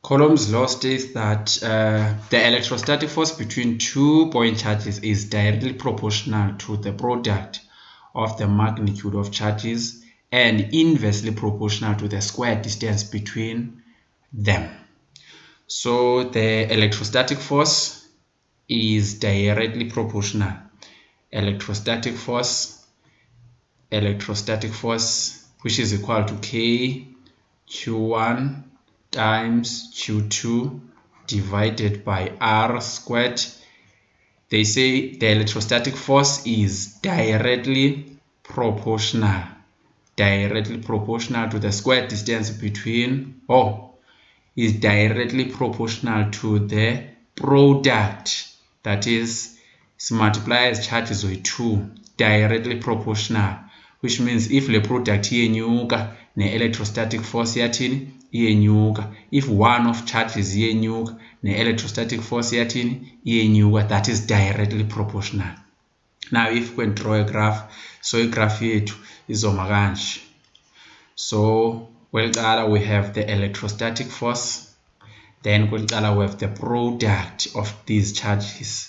Coulomb's law states that the electrostatic force between 2 point charges is directly proportional to the product of the magnitude of charges and inversely proportional to the square distance between them. So the electrostatic force is directly proportional. Electrostatic force, which is equal to K Q1 times Q2 divided by R squared. They say the electrostatic force is directly proportional to the square distance between, is directly proportional to the product, that is multiplies charges with 2, directly proportional, which means if the product iyenyuka ne-electrostatic force yathini iyenyuka, if one of charges iyenyuka ne-electrostatic force yathini iyenyuka, that is directly proportional. Now if we can draw a graph, so igraph yethu izoma kanje. So kweliqala we have the electrostatic force, then kweliqala we have the product of these charges,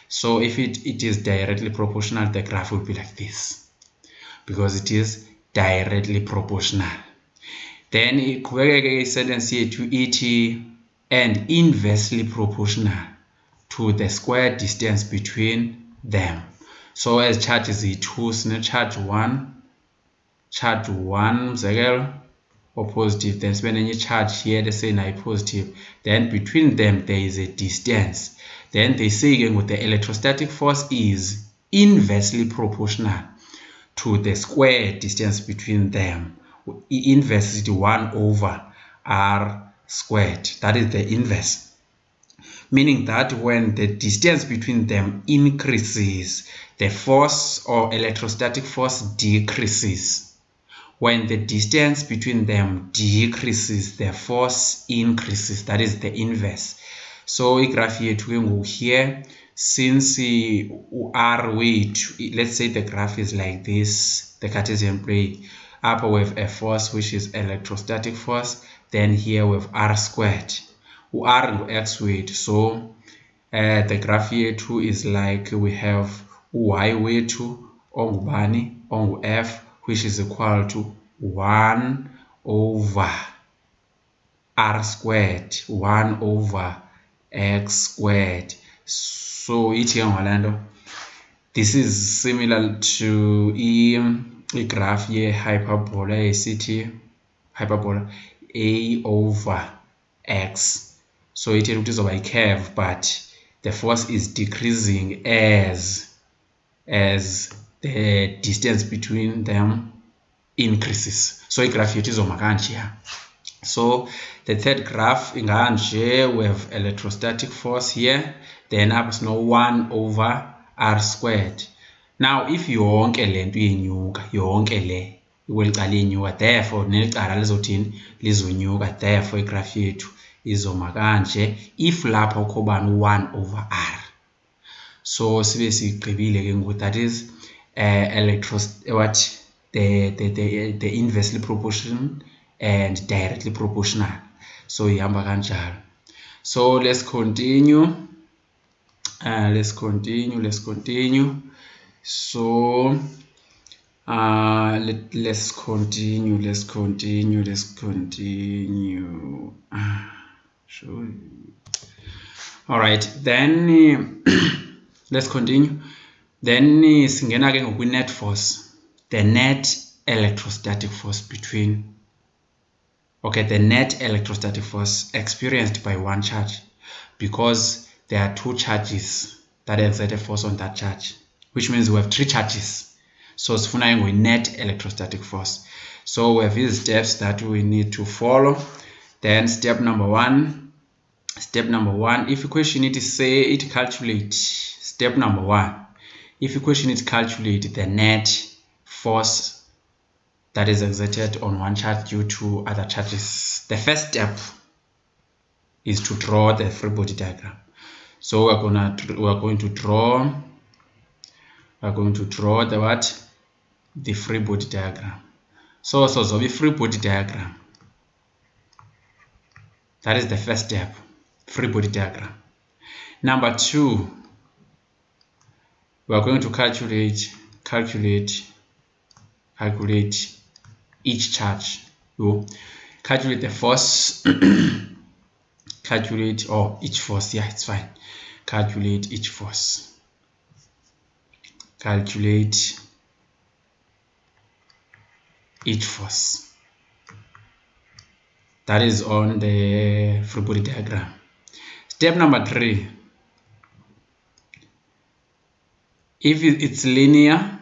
So if it is directly proportional, the graph will be like this, because it is directly proportional. Then iqhubekeke isentence yethu ithi and inversely proportional to the square distance between them. So as charges yi-2, sine charge 1 umzekelo positive, then sibe nenye charge here, let's say nayo positive, then between them there is a distance. Then they say again with the electrostatic force is inversely proportional to the square distance between them. Inverse is the 1 over R squared, that is the inverse, meaning that when the distance between them increases, the force or electrostatic force decreases. When the distance between them decreases, the force increases, that is the inverse. So igraph yethu here, since R weight, let's say the graph is like this, the Cartesian plane, up we have a force which is electrostatic force, then here we have R squared, R and X weight. So the graph yethu is like we have Y wethu ongubani F, which is equal to 1 over R squared, 1 over X squared. So this is similar to a graph here, hyperbola, hyperbola A over X. So it is over a curve, but the force is decreasing as the distance between them increases. So igraph yethu izoma kanje. So the third graph inganje, we have electrostatic force here, then up is no 1 over R squared. Now if yonke lento iyenyuka, yonke le ikweliqala iyenyuka, therefore nelicala lizothini lizonyuka, therefore igraph yethu izoma kanje if lapha ukho bani 1 over R. So sibe sigqibile ke ngoku, that is the inversely proportional and directly proportional. So ihamba kanjalo. So let's continue. Let's continue. So let's continue. Sure. All right, then let's continue. Then singena ke ngoku net force, the net electrostatic force between, the net electrostatic force experienced by one charge, because there are 2 charges that exert a force on that charge, which means we have 3 charges. So sifuna ngoku net electrostatic force. So we have these steps that we need to follow. Then step number one, if a question it say it calculate, step number 1, if a question is calculate the net force that is exerted on one charge due to other charges, the first step is to draw the free body diagram. So we're going to draw the free body diagram. So the free body diagram, That is the first step, free body diagram. Number 2, we are going to calculate each charge. You calculate the force, calculate, or each force, yeah, it's fine. Calculate each force. Calculate each force. That is on the free body diagram. Step number 3. If it's linear,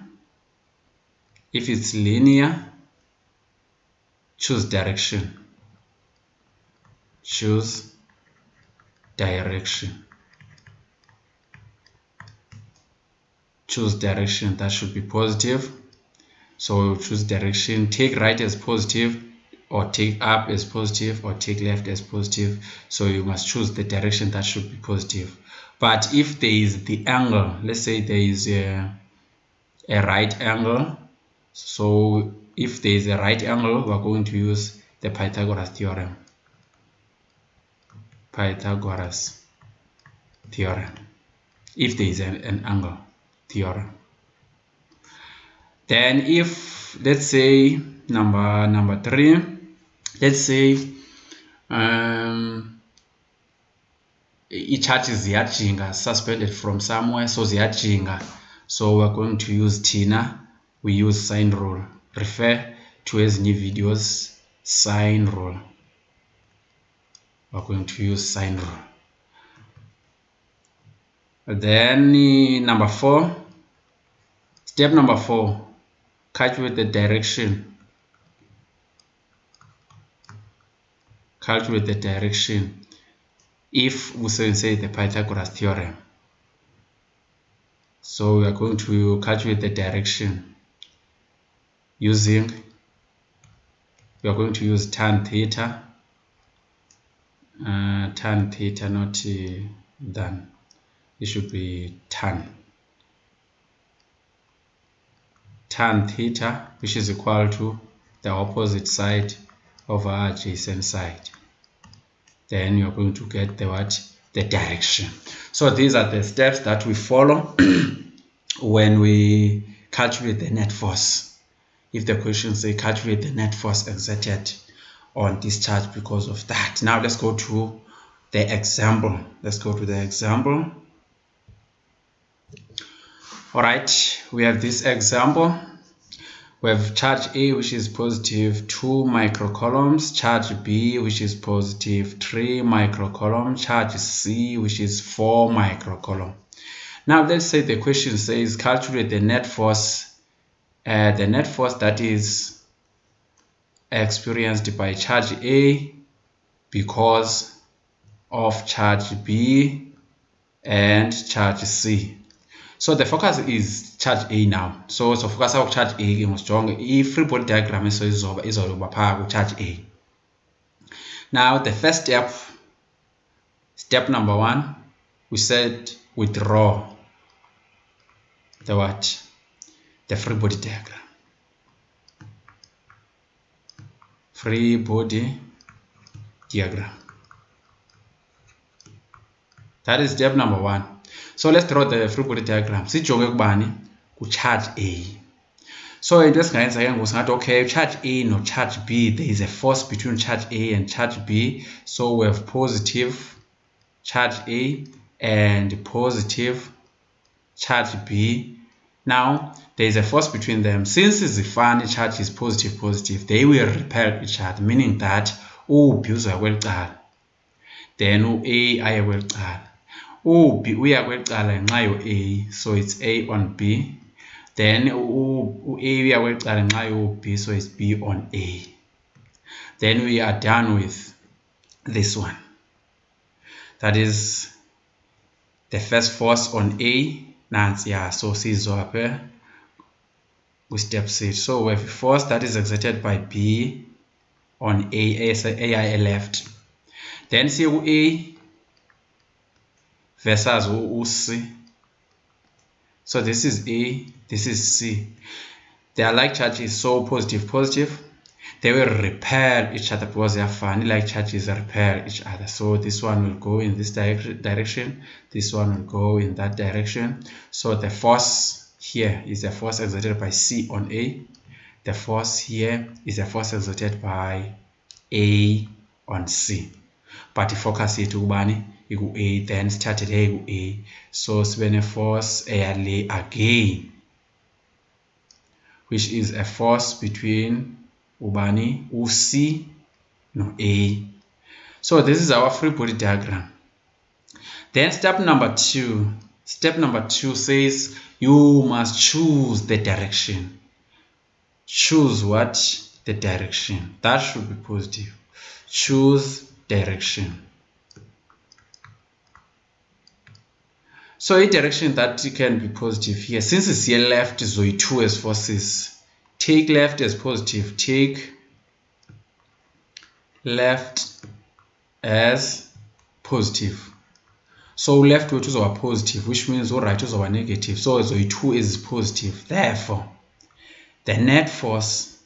choose direction. Choose direction. Choose direction. That should be positive. So choose direction. Take right as positive, or take up as positive, or take left as positive. So you must choose the direction that should be positive. But if there is the angle, let's say there is a right angle. So if there is a right angle, we are going to use the Pythagoras theorem. Pythagoras theorem. If there is an angle theorem. Then if, let's say, number 3, let's say i-charge ziyajinga, suspended from somewhere, so ziyajinga. So we're going to use Tina. We use sine rule. Refer to ezinye videos, sine rule. We're going to use sine rule. Then number 4, step number 4, calculate the direction. Calculate the direction if we say the Pythagoras theorem. So we are going to calculate the direction using, we are going to use tan theta. Tan theta, not than. It should be tan theta, which is equal to the opposite side over adjacent side. Then you're going to get the direction. So these are the steps that we follow when we calculate the net force. If the question says calculate the net force exerted on this charge because of that. Now let's go to the example. All right, we have this example. We have charge A, which is positive 2 microcoulombs, charge B, which is positive 3 microcoulomb, charge C, which is 4 microcoulomb. Now let's say the question says calculate the net force that is experienced by charge A because of charge B and charge C. So the focus is charge A now. So focus on charge A was strong. If free body diagram is over power charge A. Now the first step number 1, we said we draw the free body diagram. Free body diagram. That is step number 1. So let's draw the free body diagram. Sijonge kubani ku charge A. So into esingayenza ke ngosingathi okay, charge A no charge B, there is a force between charge A and charge B. So we have positive charge A and positive charge B. Now there is a force between them. Since the funny charge is positive, they will repel each other, meaning that U-B uzoya kweli, then U-A aya kweli, U-B uya kweli ngenxa A, so it's A on B. Then U-A uya kweli ngenxa B, so it's B on A. Then we are done with this one. That is the first force on A. Nansi, yeah, so sizwa with step C. So we have a force that is exerted by B on A left. Then see A versus C. So this is A, this is C. They are like charges, so positive. they will repel each other because they are funny like charges repel each other. So this one will go in this direction, this one will go in that direction. So the force here is the force exerted by C on A. The force here is the force exerted by A on C. But the focus here to ubani A, then started here A. So sibe force eyale again, which is a force between ubani C no A. So this is our free body diagram. Then step number 2. Step number 2 says you must choose the direction. Choose what? The direction. That should be positive. Choose direction. So a direction that can be positive here, since it's here left is 2 as forces, take left as positive, take left as positive. So left is our positive, which means right is our negative. So 2 is positive. Therefore, the net force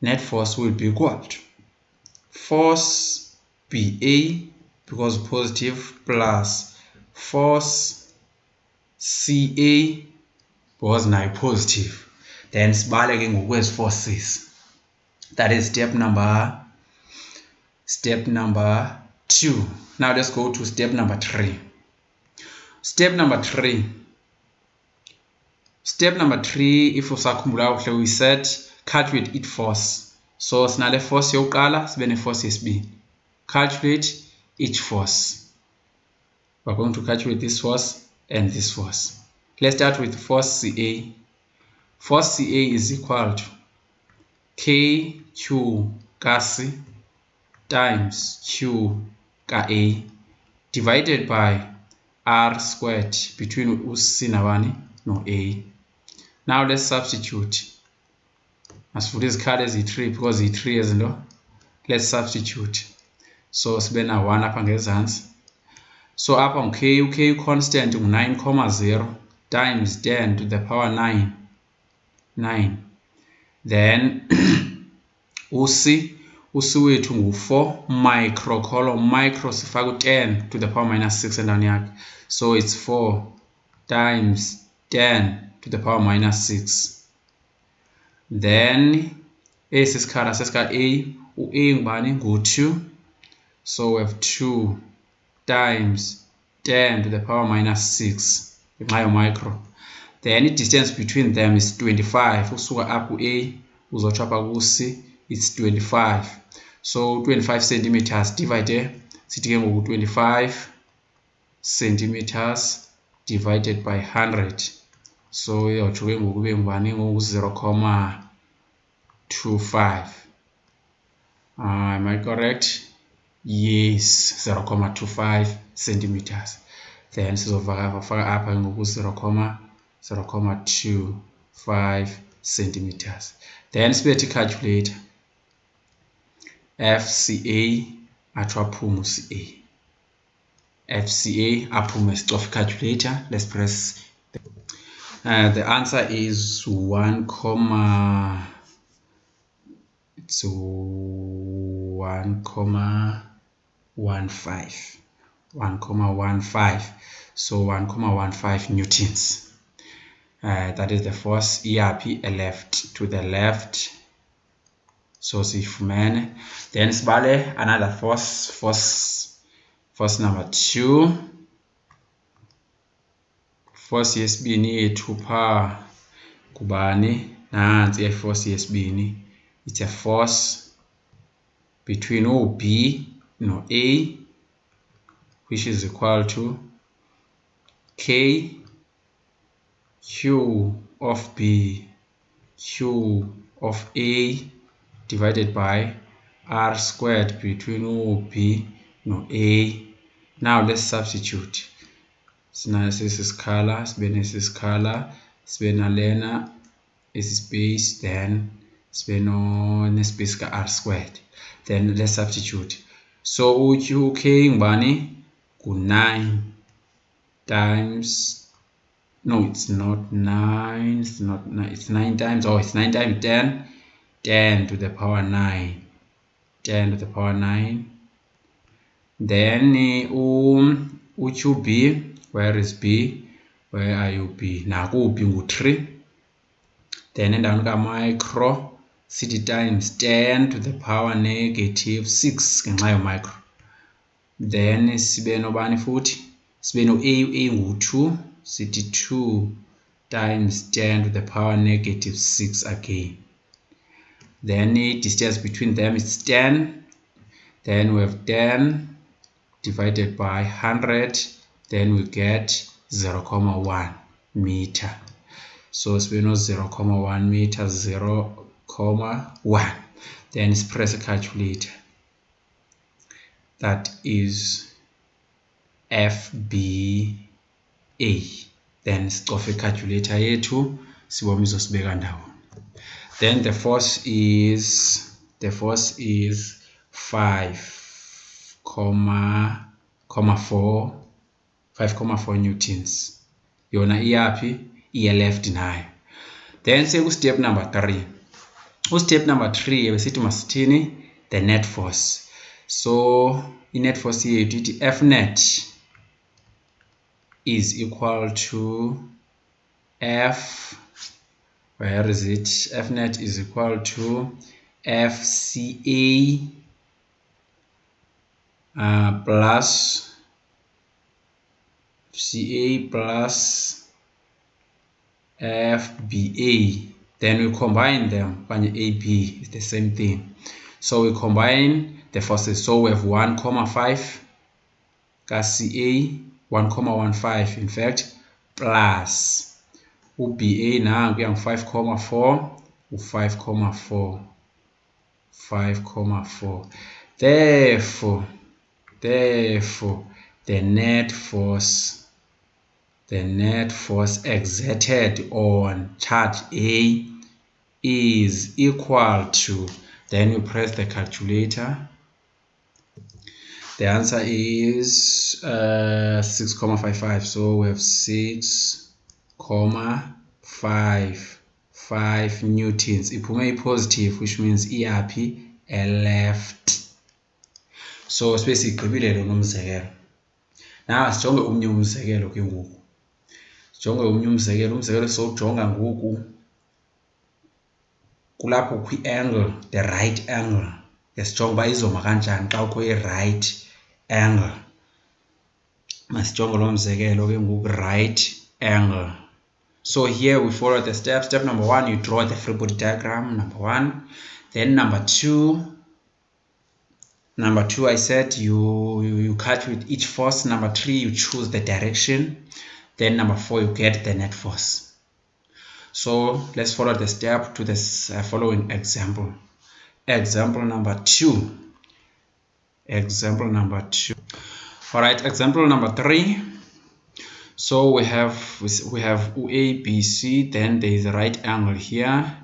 will be equal to force BA, because positive, plus force CA, because now positive. Then sibale ke ngokwezi forces. That is step number 2. Now let's go to step number 3. Step number 3, if usakhumbula kahle, we said calculate each force. So sinale force yokuqala sibe ne force yesibili. Calculate each force. We're going to calculate this force and this force. Let's start with force CA. Force CA is equal to KQ ka C times Q ka A divided by R squared between C nabani no A. Now let's substitute. Masivule izikhali ezi-3 because i-3 ezinto. Let's substitute. So sibe na 1 apha ngezantsi. So apha ngu-K, u-K constant ngu-9,0 times 10 to the power 9. Then u-C wethu ngu-4 microcoulomb. Micro sifaka u-10 to the power minus 6 endaweni yakhe. So it's 4 times 10 to the power minus 6. Then esi sikhala sesika A, u-A ngubani ngu-2. So we have 2 times 10 to the power minus 6 ngenxa micro. Then the distance between them is 25. Usuka up ku-A uzotsho apha ku-C, it's 25. So 25 centimeters divide sithi ke ngoku 25 centimeters divided by 100. So iyotsho ke ngoku ibe ngubani ngoku 0,25. Am I correct? Yes, 0,25 centimeters. Then sizofaka apha ngoku 0,25 centimeters. Then sibethi calculator. FCA atsho aphume CA. FCA aphume sicofa calculator. Let's press. The answer is 1,15. So 1,15 newtons. That is the force ERP left to the left. So sifumene. Then sibale another force number 2. Force yesibini yethu pha kubani nansi force yesibini. It's a force between B no A, which is equal to K Q of B Q of A divided by R squared between B no A. Now let's substitute. Sinase sisikhala sibe nesisikhala sibe nalena isi space, then sibe nespace ka R squared. Then let's substitute. So UK ngubani ku-9 times, no, it's not 9, it's 9 times, it's 9 times 10 10 to the power 9, 10 to the power 9. Then QB, where is B? Where are you B? Naku B ngu-3. Then endaweni ka-micro sithi times 10 to the power negative 6 ngenxa yo-micro. Then sibe nobani futhi? Sibe no-A ngu-2, sithi 2 times 10 to the power negative 6 again. Then the distance between them is 10. Then we have 10 divided by 100. Then we get 0.1 meter. So we know 0.1 meter, 0.1. Then let's press a calculator. That is FBA. Then sicofe a calculator yethu sibone izosibeka ndawoni. Then the force is 5.4 newtons. Yona iyaphi? Iya-left nayo. Then step number 3. Step number 3 besithi masithini? The net force. So net force yethu ithi Fnet is equal to F, where is it? Fnet is equal to FCA plus FBA. Then we combine them, AB is the same thing. So we combine the forces. So we have 1.5 ka-CA, 1.15 in fact, plus BA now we have 5.4, 5.4. Therefore the net force exerted on charge A is equal to, then you press the calculator. The answer is 6.55. So we have 6.55 newtons. Iphume positive, which means iyaphi? Left. So sigqibile lo nomzekelo. Now sijonge omnye umzekelo ke ngoku. Sijonge omnye umzekelo. Umzekelo sowujonga ngoku kulapho kwi-angle, the right angle. Sijonge uba izoma kanjani xa ukho i-right angle. Masijonge lo mzekelo ke ngoku, right angle. So here we follow the steps. Step number 1, you draw the free body diagram, number 1. Then number 2, I said you calculate each force. Number 3, you choose the direction. Then number 4, you get the net force. So let's follow the step to this following example. Example number 2. All right, example number 3. So we have A, B, C. Then there is a right angle here.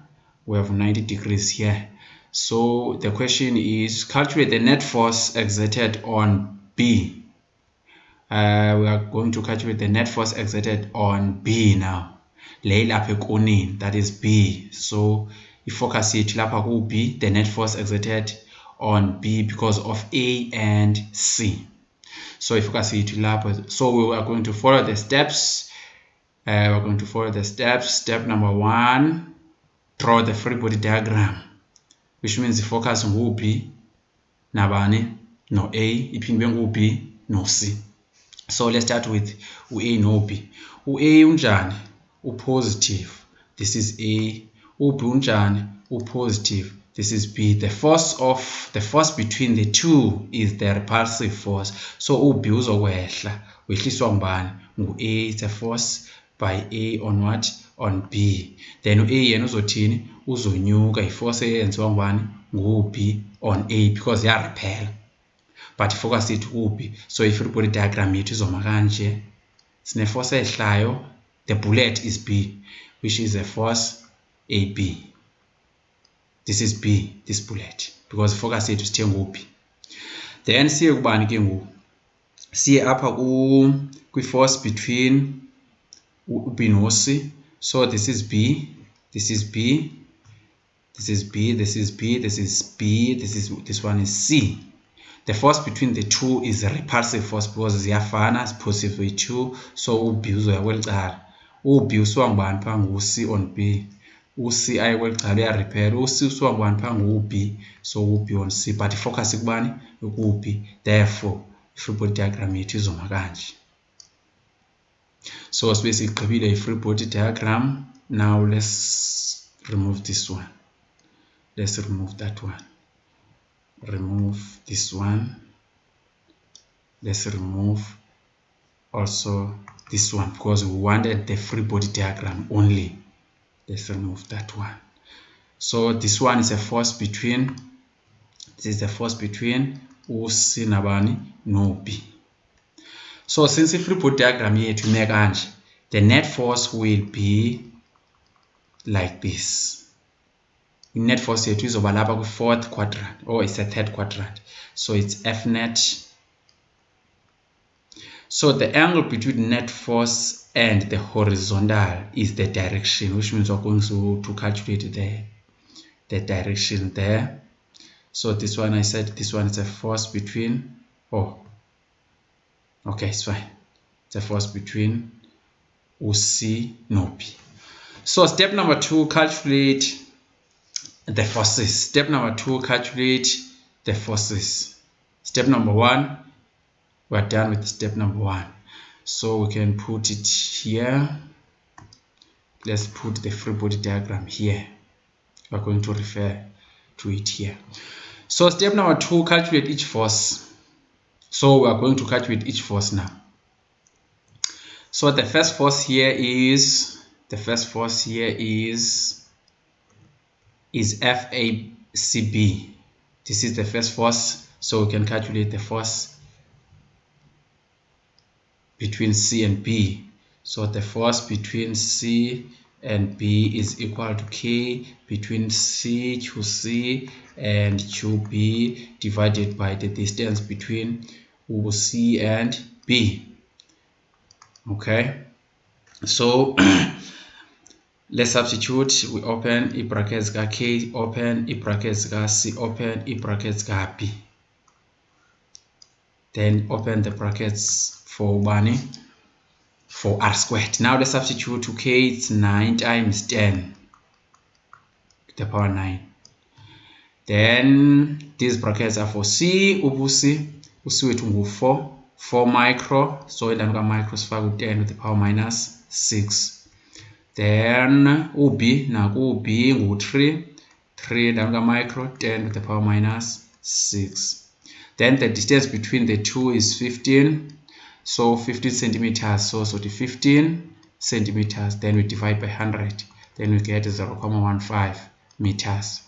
We have 90 degrees here. So the question is, calculate the net force exerted on B. We are going to calculate the net force exerted on B now. That is B. So if focus it lapha ku B, the net force exerted on B because of A and C. So if focus it lapha, so we are going to follow the steps. Step number 1, draw the free body diagram, which means focus on B, nabani, no A, iphindwe ngu B, no C. So let's start with A no B. A unjani? Positive. This is A. B unjani? Positive. This is B. The force between the two is the repulsive force. So B uzokwehla. Wehliswa ngubani? Ngu A. It's a force by A on what? On B. Then A yena uzothini? Uzonyuka. I-force eyenziwa ngubani? Ngu B on A because they are repel. But focus it B. So if free body diagram yethu izoma kanje, sine force ehlayo, the bullet is B, which is a force AB. This is B, this bullet, because focus yethu sithe ngu B. Then siye kubani ke ngoku? Siye apha kwi-force between B no C. So this is B, this is B, this is B, this is B, this one is C. The force between the two is a repulsive force because ziyafana, is positive with 2, so uB uzoya kweli cala. uB usuka ngubani pha ngu-C on B. uC aye kweli cala uyarepel. uC usuka ngubani pha ngu-B, so uB on C, but ifocus kubani ku-B. Therefore i-free body diagram yethu izoma kanje. So sibe sigqibile i-free body diagram. Now let's remove this one. Let's remove that one. Remove this one. Let's remove also this one because we wanted the free body diagram only. Let's remove that one. So this one is a force between, this is the force between uC nabani no B. So since the free body diagram here to make kanje, the net force will be like this. Net force here is over the fourth quadrant, or it's a third quadrant, so it's Fnet. So the angle between net force and the horizontal is the direction, which means we're going to calculate the direction there. So this one, I said this one is a force between, oh okay, it's fine, it's a force between uC no B. So step number 2, calculate the forces. Step number 2, calculate the forces. Step number 1, we're done with step number 1. So we can put it here. Let's put the free body diagram here. We're going to refer to it here. So step number 2, calculate each force. So we are going to calculate each force now. So the first force here is FACB. This is the first force, so we can calculate the force between C and B. So the force between C and B is equal to K between QC and QB divided by the distance between C and B. Okay, so let's substitute. We open I brackets ka K, open I brackets ka C, open I brackets ka B. Then open the brackets for R squared. Now let's substitute to K. It's 9 times 10 to the power 9. Then these brackets are for C. uC wethu ngu 4 micro. So then we micro sifaka 10 to the power minus 6. Then uB naku B ngu 3 then we micro 10 to the power minus 6. Then the distance between the two is 15. So 15 centimeters. So the 15 centimeters. Then we divide by 100. Then we get 0.15 meters.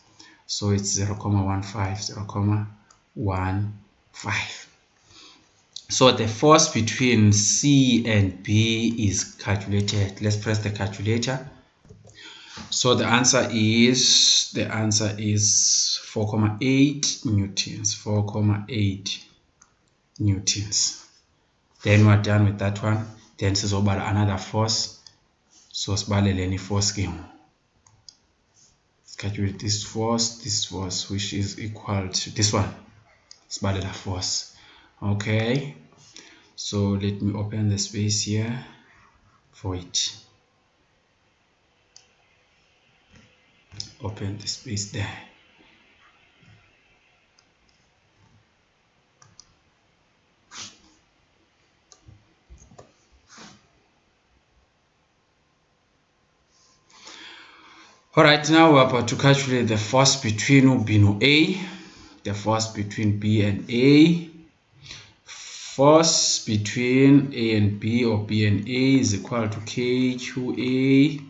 So it's 0.15. So the force between C and B is calculated. Let's press the calculator. So the answer is 4.8 newtons. 4.8 newtons. Then we're done with that one. Then this is about another force. So any force game. Let's calculate this force which is equal to this one. It's about a force. Okay. So let me open the space here for it. Open the space there. Alright, now we're about to calculate the force between B and A. The force between B and A. Force between A and B or B and A is equal to K QA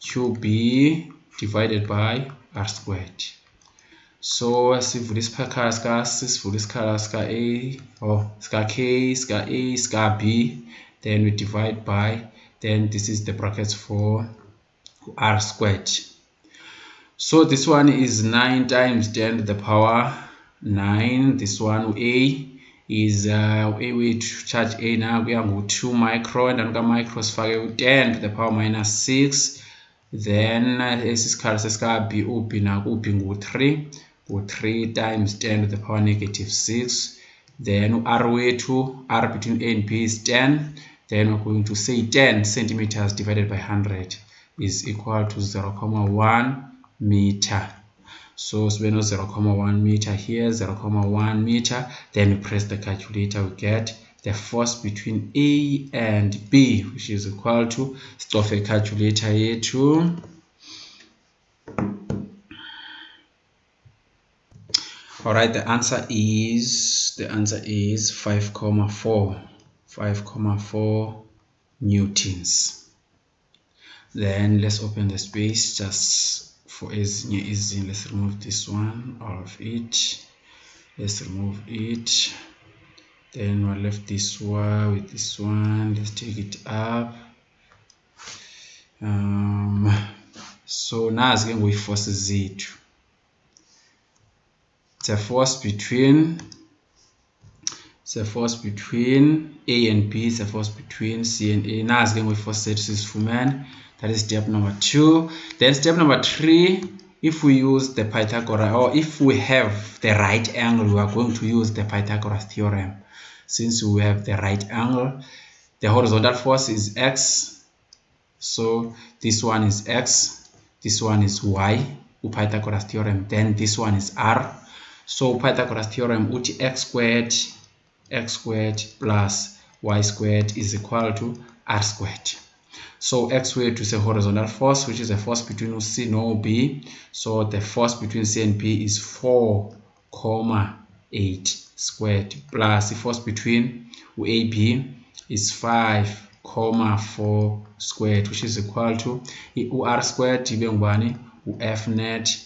QB divided by R squared. So sivula isikhala ska A or ska K, ska A, ska B, then we divide by, then this is the brackets for R squared. So this one is 9 times 10 to the power 9. This one A is we charge A now we are 2 micro and then micro sifake 10 to the power minus 6. then esisikhala sesika-b, u-b naku u-b ngu-3, u-3 times 10 to the power negative 6. Then u-r wethu, r between a and b is 10. Then we're going to say 10 centimeters divided by 100 is equal to 0.1 meter. So we know 0.1 meter here, 0.1 meter. Then we press the calculator, we get the force between A and B, which is equal to, stop a calculator here too. All right, the answer is 5.4 newtons. Then let's open the space just for easy. Let's remove this one, all of it. Let's remove it. Then we'll left this one with this one. Let's take it up. So now it's going with force Z. The force between A and B, the force between C and A. Now it's going with force Z is Fuman. That is step number 2. Then step number 3, if we use the Pythagoras, or if we have the right angle, we are going to use the Pythagoras theorem. Since we have the right angle, the horizontal force is X. So this one is X, this one is Y, Pythagoras theorem. Then this one is R. So Pythagoras theorem, uthi x squared plus y squared is equal to r squared. So x squared is a horizontal force, which is a force between C and B. So the force between C and B is 4.8 squared, plus the force between AB is 5.4 squared, which is equal to r squared Fnet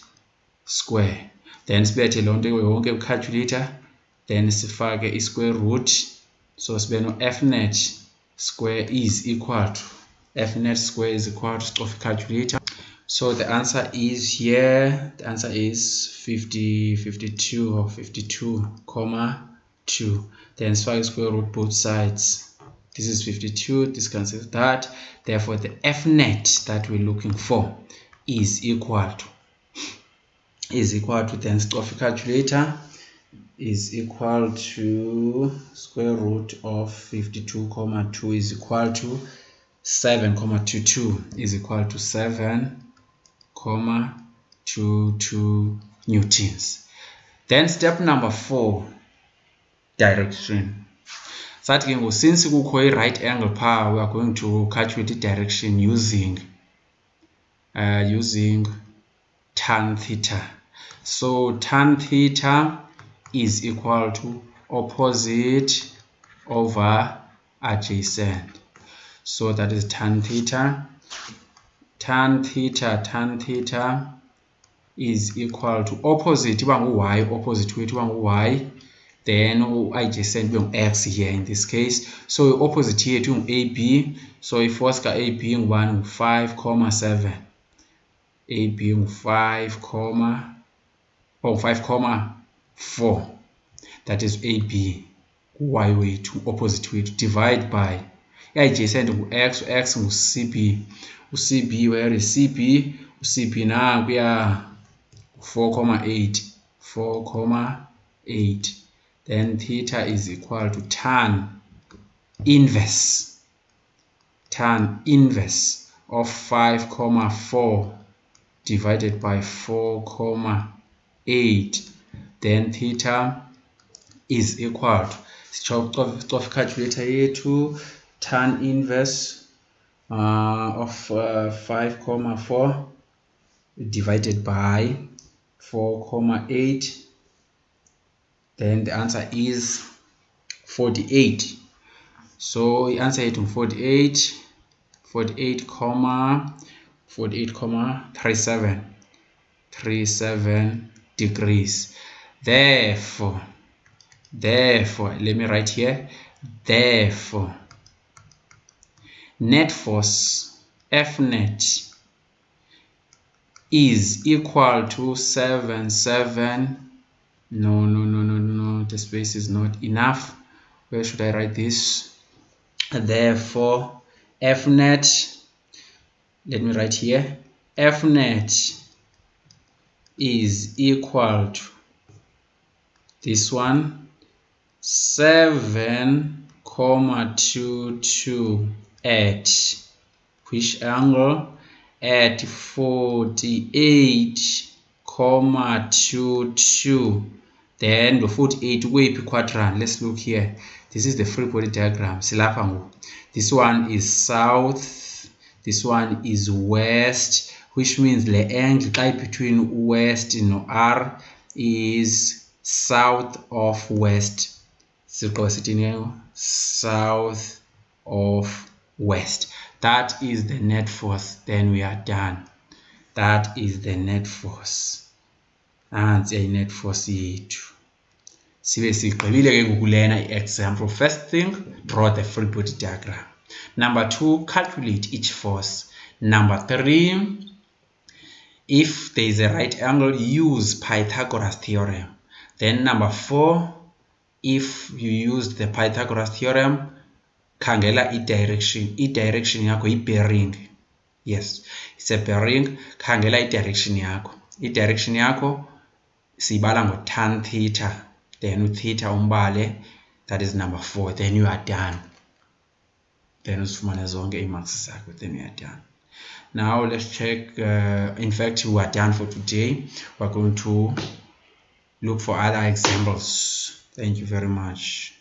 square. Then sibethe lonto yonke calculator, then sifake square root. So sibe no Fnet square is equal to calculator. So the answer is here. The answer is 52 or 52.2. Then sifake square root both sides. This is 52, this cancels that. Therefore the Fnet that we're looking for is equal to then stop calculator is equal to square root of 52.2 is equal to 7.22 is equal to 7.22 newtons. Then step number 4, direction. Since kukho right angle power, we are going to calculate the direction using tan theta. So tan theta is equal to opposite over adjacent. So that is tan theta. Tan theta is equal to opposite y, opposite weight y, then adjacent x here in this case. So opposite here to AB. So if force ka AB 5.7, AB 5.4, that is AB y weight, opposite weight, divide by adjacent x, x CB, CB where is CB, CB now we are 4.8, then theta is equal to tan inverse of 5.4 divided by 4.8. Then theta is equal to calculator here to tan inverse of 5.4 divided by 4.8. Then the answer is 48. So the answer is 48.37 degrees. Therefore, let me write here. Therefore, net force Fnet is equal to 77. No, the space is not enough. Where should I write this? Therefore, Fnet, let me write here. Fnet is equal to this one 7,22 at which angle? At 48,22. Then the 48 way quadrant. Let's look here. This is the free body diagram. This one is south, this one is west, which means the angle between west and R is south of west. South of west. That is the net force. Then we are done. That is the net force. And the net force yethu. Sibe sigqibile ke ngoku lena example. First thing, draw the free body diagram. Number 2, calculate each force. Number 3, if there is a right angle, use Pythagoras theorem. Then number 4, if you use the Pythagoras theorem, khangela i-direction. I-direction yakho yi-bearing. Yes, it's a bearing. Khangela i-direction yakho. I-direction yakho siyibala ngo-tan theta. Then theta umbale. That is number 4. Then you are done. Then usifumane zonke ii-marks zakho. Then you are done. Now let's check. In fact, we are done for today. We're going to look for other examples. Thank you very much.